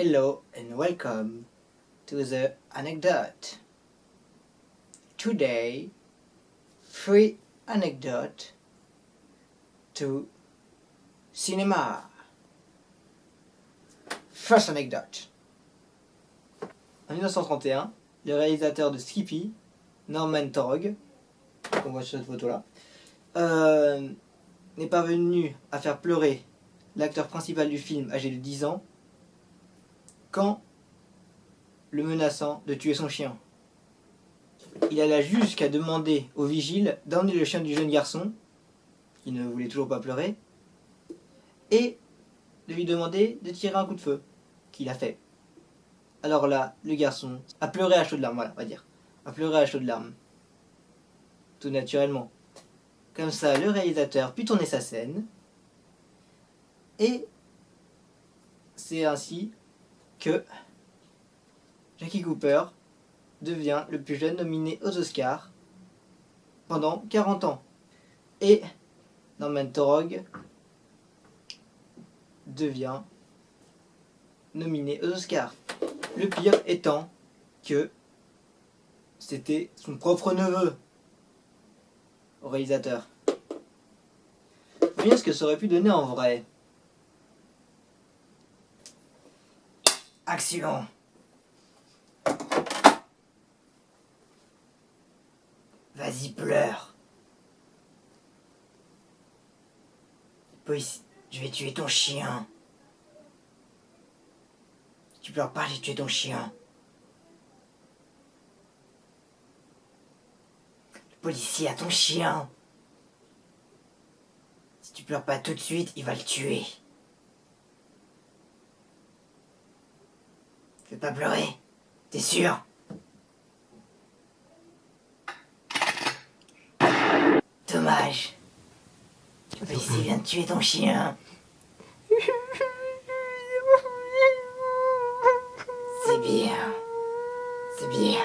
Hello and welcome to the anecdote. Today, 3 anecdotes to cinema. First anecdote. En 1931, le réalisateur de Skippy, Norman Taurog, qu'on voit sur cette photo-là, n'est pas venu à faire pleurer l'acteur principal du film âgé de 10 ans qu'en le menaçant de tuer son chien. Il alla jusqu'à demander au vigile d'emmener le chien du jeune garçon, qui ne voulait toujours pas pleurer, et de lui demander de tirer un coup de feu, qu'il a fait. Alors là, le garçon a pleuré à chaudes larmes, voilà, on va dire. A pleuré à chaudes larmes. Tout naturellement. Comme ça, le réalisateur put tourner sa scène, et c'est ainsi que Jackie Cooper devient le plus jeune nominé aux Oscars pendant 40 ans. Et Norman Taurog devient nominé aux Oscars. Le pire étant que c'était son propre neveu au réalisateur. Voyons ce que ça aurait pu donner en vrai. Action. Vas-y, pleure. Police, je vais tuer ton chien. Si tu pleures pas, j'ai tué ton chien. Le policier a ton chien. Si tu pleures pas tout de suite, il va le tuer. Fais pas pleurer, t'es sûr? Dommage. Le policier vient de tuer ton chien. C'est bien. C'est bien.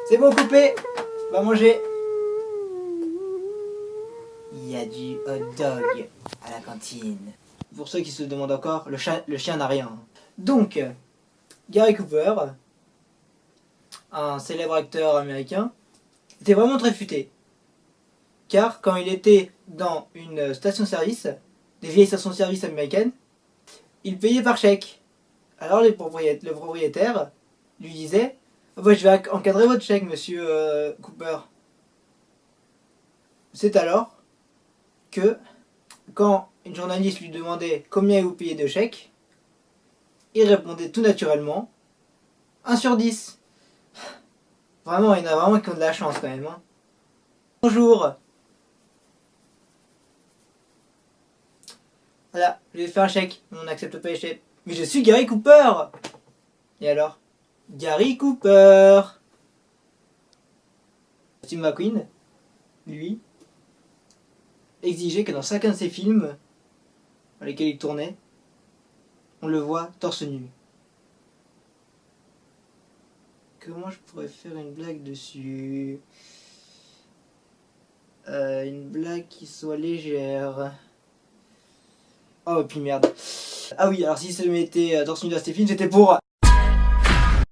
C'est bon, coupé. Va manger. Il y a du hot dog à la cantine. Pour ceux qui se demandent encore, le chien n'a rien. Donc, Gary Cooper, un célèbre acteur américain, était vraiment très futé. Car quand il était dans une station-service, des vieilles stations-service américaines, il payait par chèque. Alors le propriétaire lui disait oh bah, je vais encadrer votre chèque, monsieur Cooper. C'est alors que, quand une journaliste lui demandait combien vous payez de chèques, il répondait tout naturellement 1 sur 10. Vraiment, il y en a vraiment qui ont de la chance quand même. Hein. Bonjour. Voilà, je vais faire un chèque. On n'accepte pas les chèques. Mais je suis Gary Cooper. Et alors Gary Cooper. Steve McQueen, lui, exigeait que dans chacun de ses films dans lesquels il tournait, on le voit torse nu. Comment je pourrais faire une blague dessus? Une blague qui soit légère. Oh, puis merde. Ah oui, alors si se mettait torse nu dans ces films, c'était pour